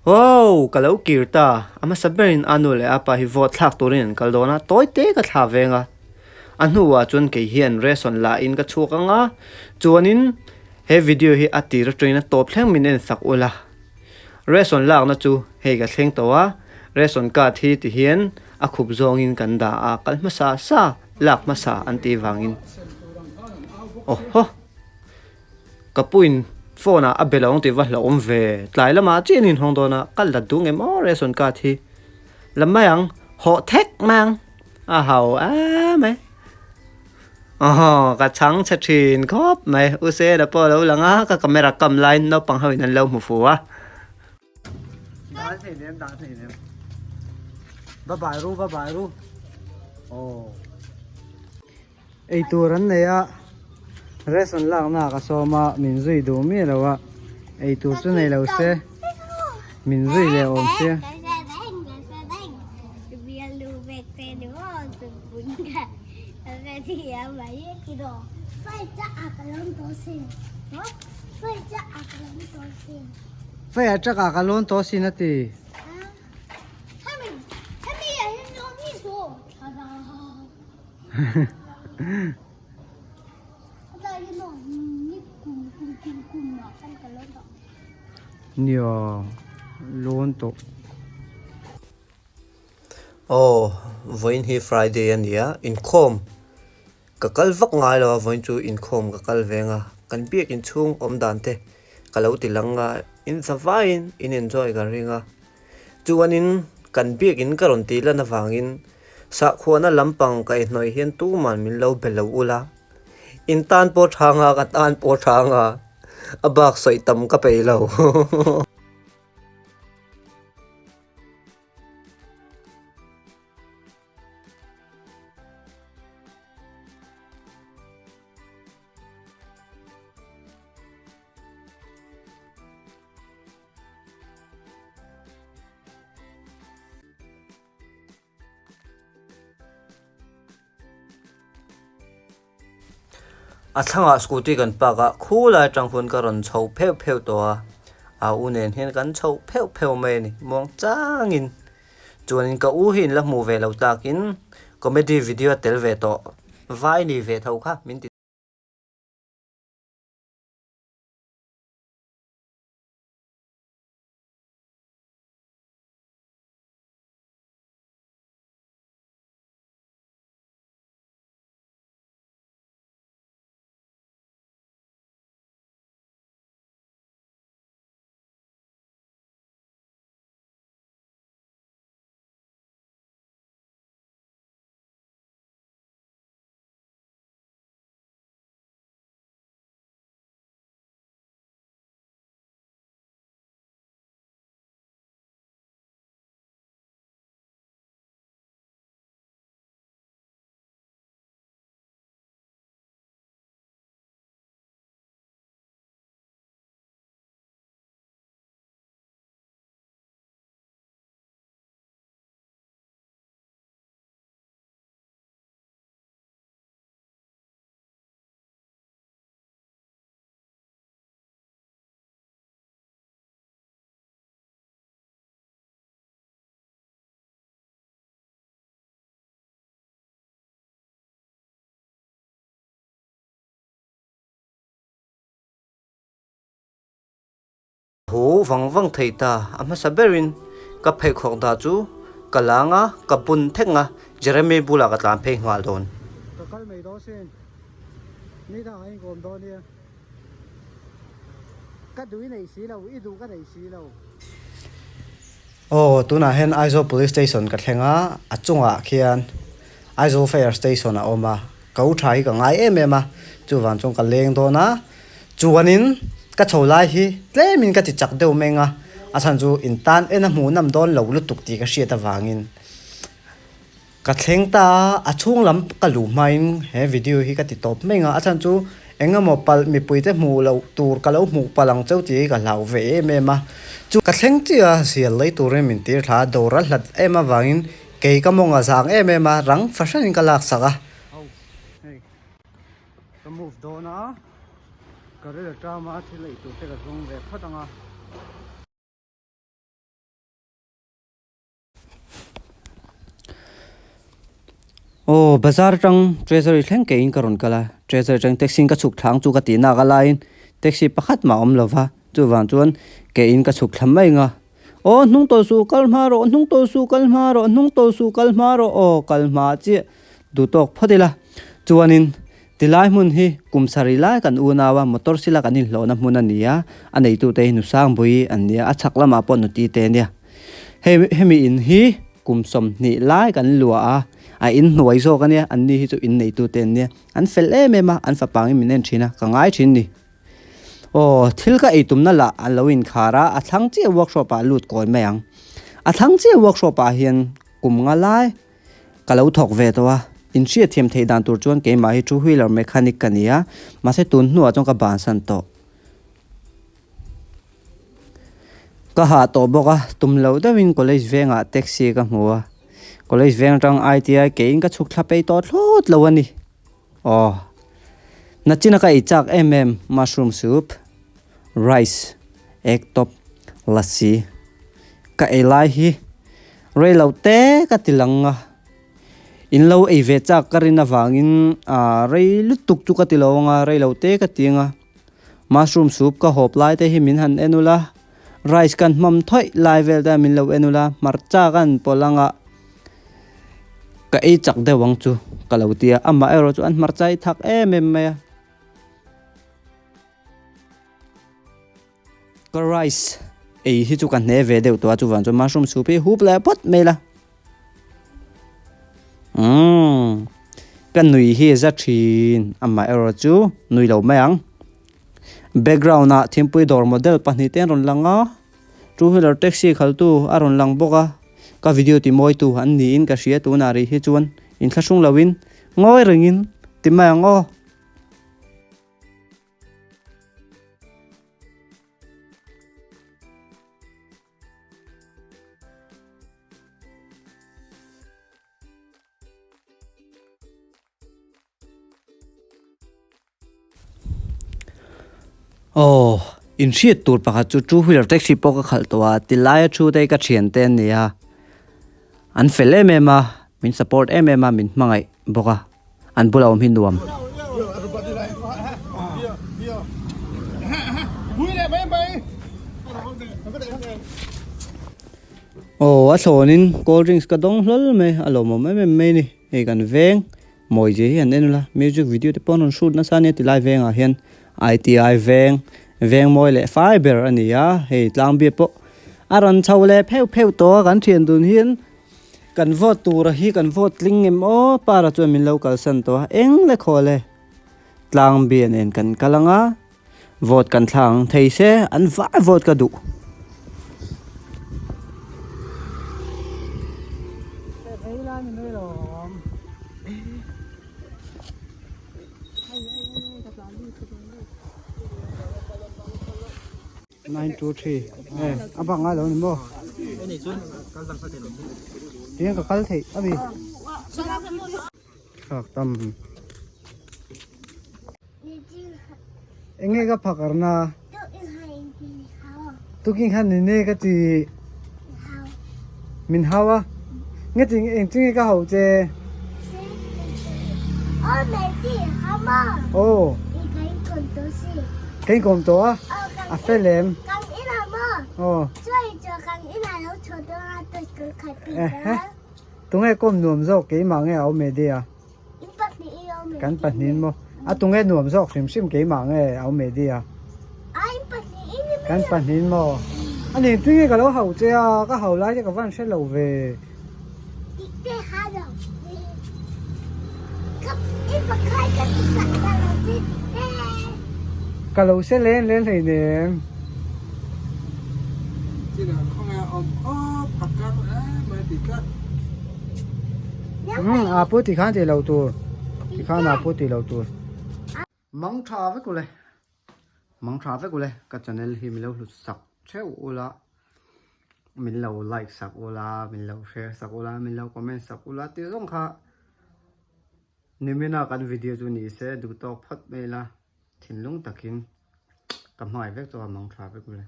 Wow, kalau kirta, ama saberin anu le apa hi vot thak turin kaldona toy te ka thavenga. Anhuwa chun ke hian reson la in ka chukanga. Chuanin he video hi atir traina top thleng minen sak ula. Reson lak na chu he ka thleng tawa. Reson ka thi ti hian a khup zong in kan da a kal masa sa lak masa anti wangin. Oh ho. Kapuin phone a belong ti va hlom ve tlai lama chin in hong dona kal da dung em o reson ka thi lamayang ho thek mang a hau a mai ka chang chathin khop mai u se da po lo langa ka camera kam line no pang hoi nan lo mu fu a da thei nem bye bye ru oh ei turan ne ya reson lang na ka soma min zui du mi lawa ei tur chu nei lo se min zui le om se phải à chắc cả lon to xin ti nhiều luôn to oh voin hi Friday ania in khom ka kal vak ngai lo voin chu in khom ka kal venga kan biak in chung om dan te kalau tilanga in savain in enjoy ka ringa chuanin kan biak in karon ti la na wangin sa khona lampang kai hnoi hian tu man min lo belo ula in tan po thanga ka tan po thanga abak soi tam ka pe lo athanga scooty kan paka khula tangphun karon chho pheu to a unen hen kan chho pheu me ni mong changin chuanin ka u hin la mu ve lo takin comedy video tel ve to vai ni ve thau kha min ti hu wang thei ta ama saberin ka phei khok da chu kalanga kapun thenga jeremy bula ka tlam phei hwal don ka kal mei do sen ni da ai gom do ni ka dui nei si lo I du ka nei si lo oh tuna hen aizo police station ka thenga achunga khian aizo fire station a oma kau thai ka ngai em em a chu wan chung ka leng do na chuanin ka cholai hi tlemin ka ti chak deu menga achan chu intan ena mu nam don lo lu tuk ti ka hria ta wangin ka thleng ta achung lam ka lu main he video hi ka ti top menga achan chu enga mo pal mi puite mu lo tur ka lo mu palang chau ti ka lau ve mema chu ka thleng chi a sial lei tur min tir tha dora hlat ema wangin ke ka monga zang ema rang fashion ka lak saka hey ka move do na ka re drama thi lei tu te ka zong ve phatanga ô bazar tang treasury thleng ke in karon kala treasury tang taxi ka chuk thang chu ka ti na ga lain taxi pakhat ma om lova chu wang chuan ke in ka chuk thlam mai nga ô nung to su kal ma ro nung to su kal ma ro nung to su kal ma ro ô kal ma chi du tok phadila chuanin tilai mun hi kumsari lai kan unawa motor sila kan in hlona mun ania anei tu te nu sang bui ania a chakla ma pon nu ti te nia hemi in hi kumsom ni lai kan lua a in nuai zo kan nia an ni hi chu in nei tu te nia an fel em ema an fa pang min nen thina ka ngai thin ni ô thil ka eitum na la an loin khara a thang che workshop a lut koi mayang a thang che workshop a hian kum nga lai ka lo thok ve to wa in chia thiam thei dan tur chuan ke ma hi two wheeler mechanic kania ma se tun hnuwa chong ka ban san to ka ha to boka tum lo dawin college venga taxi ka hmuwa college veng tang ITI ke in ka chuk thlapei to thlot lo ani oh nachina ka ichak mushroom soup rice egg top lassi ka elai hi reilo te ka tilanga in lo ei ve chak karina wangin rei lutuk chu ka tilonga reilo te ka tinga mushroom soup ka hop lai te hi min han enula rice kan mam thoi lai vel da min lo enula marcha kan polanga ka ei chak de wang chu ka lo tia ama ero chu an marchai thak me ka rice ei hi chu kan ne ve deu to chu wan chu mushroom soup hi hup la pot mela kan nui hi za thin ama ero chu nui lo mayang background na thimpui dor model pani ten ron langa two wheeler taxi khaltu aron lang boka ka video ti moi tu an ni in ka hria tu na ri hi chuan in thlasung lawin ngoi ringin ti mango oh in hriat tur pakhat chu two wheeler taxi poka khaltowa tilai thu te ka thian ten nia an fel emema min support emema min mangai boka an bulawm hin nuam oh a thonin cold drinks ka dong hlol me alom me ni he kan veng moi je hi an enula music video te pon on shoot na sania tilai veng a hian ITI veng moi le fiber ania hei tlang bi po aron chawle pheu to kan thian dun hian kan vote tur hi kan vote ling em o para chu min local san to eng le khole tlang bi nen kan kalanga vote kan thlang thei se an va vote ka du nine two three abang nga lo ni mo tiếng ka kal thei abi khak tam enge ka phakarna tu king han ni ne ka ti min hawa nge ting eng ting ka hau che ô cái con to à phê lem ô tung nghe com nuông dọc cái mà nghe áo mề đi à cắn bật nín mo à tung nghe nuông dọc sim cái mà nghe áo mề đi à cắn bật nín mo anh nhìn tung nghe cái lỗ hậu che à cái hậu lái cho cái van sẽ lầu về cả lầu sẽ lên thì nè à bố thì khán thì lầu tu thì khán là bố thì lầu tu mong thà với cô lệ cái channel hi mình lâu lụt sặc chéo ula mình lâu like sặc ula mình lâu share sặc ula mình lâu comment sặc ula tiêu giống khá nếu mình nào cần video cho ní sẽ được to phát về là thìn lung takin cầm hỏi với cho mong thà với cô lệ